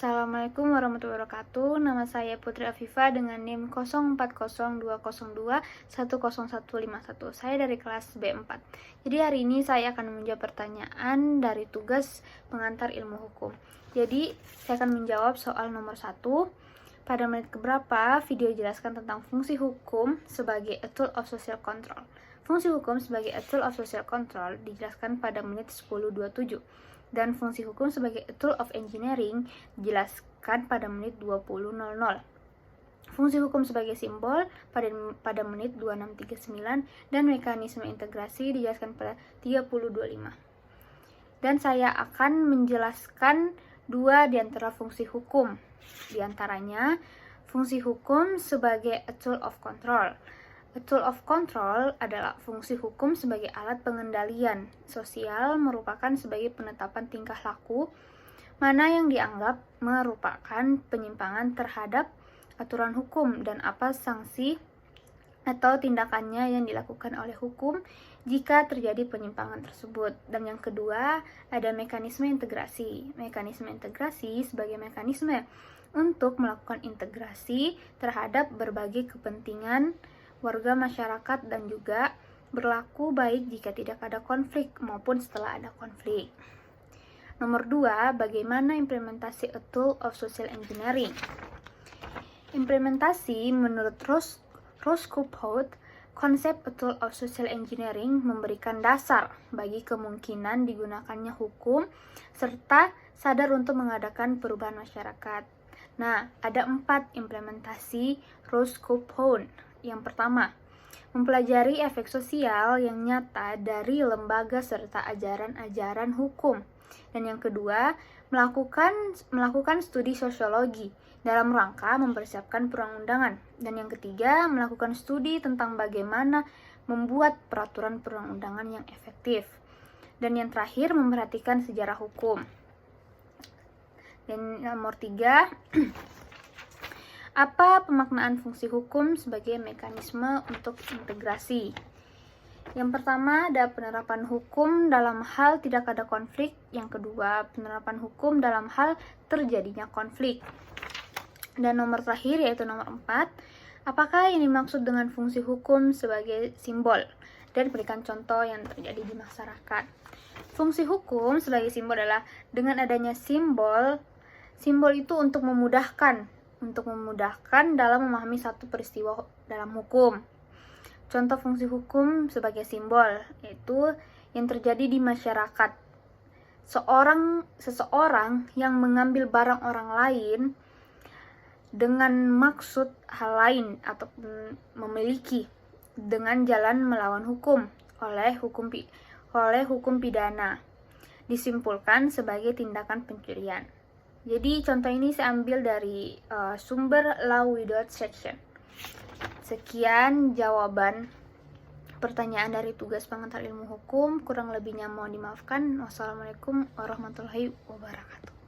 Assalamualaikum warahmatullahi wabarakatuh. Nama saya Putri Afifa dengan NIM 040202101151. Saya dari kelas B4. Jadi hari ini saya akan menjawab pertanyaan dari tugas pengantar ilmu hukum. Jadi saya akan menjawab soal nomor 1. Pada menit keberapa video jelaskan tentang fungsi hukum sebagai a tool of social control. Fungsi hukum sebagai a tool of social control dijelaskan pada menit 10.27. Dan fungsi hukum sebagai a tool of engineering dijelaskan pada menit 20.00. Fungsi hukum sebagai simbol pada menit 26.39 dan mekanisme integrasi dijelaskan pada 30.25. Dan saya akan menjelaskan dua di antara fungsi hukum. Di antaranya, fungsi hukum sebagai a tool of control. A tool of control adalah fungsi hukum sebagai alat pengendalian sosial, merupakan sebagai penetapan tingkah laku mana yang dianggap merupakan penyimpangan terhadap aturan hukum dan apa sanksi atau tindakannya yang dilakukan oleh hukum jika terjadi penyimpangan tersebut. Dan yang kedua, ada mekanisme integrasi. Mekanisme integrasi sebagai mekanisme untuk melakukan integrasi terhadap berbagai kepentingan warga masyarakat dan juga berlaku baik jika tidak ada konflik maupun setelah ada konflik. Nomor 2, bagaimana implementasi a tool of social engineering? Implementasi menurut Roscoe, konsep a tool of social engineering memberikan dasar bagi kemungkinan digunakannya hukum serta sadar untuk mengadakan perubahan masyarakat. Nah, ada 4 implementasi Roscoe. Yang pertama, mempelajari efek sosial yang nyata dari lembaga serta ajaran-ajaran hukum. Dan yang kedua, melakukan studi sosiologi dalam rangka mempersiapkan perundang-undangan. Dan yang ketiga, melakukan studi tentang bagaimana membuat peraturan perundang-undangan yang efektif. Dan yang terakhir, memperhatikan sejarah hukum. Dan nomor 3, apa pemaknaan fungsi hukum sebagai mekanisme untuk integrasi? Yang pertama, ada penerapan hukum dalam hal tidak ada konflik. Yang kedua, penerapan hukum dalam hal terjadinya konflik. Dan nomor terakhir yaitu nomor 4, apakah yang dimaksud dengan fungsi hukum sebagai simbol? Dan berikan contoh yang terjadi di masyarakat. Fungsi hukum sebagai simbol adalah dengan adanya simbol itu untuk memudahkan dalam memahami satu peristiwa dalam hukum. Contoh fungsi hukum sebagai simbol yaitu yang terjadi di masyarakat. Seseorang yang mengambil barang orang lain dengan maksud hal lain atau memiliki dengan jalan melawan hukum oleh hukum pidana disimpulkan sebagai tindakan pencurian. Jadi contoh ini saya ambil dari sumber Law Without Section. Sekian jawaban pertanyaan dari tugas pengantar ilmu hukum. Kurang lebihnya mohon dimaafkan. Wassalamualaikum warahmatullahi wabarakatuh.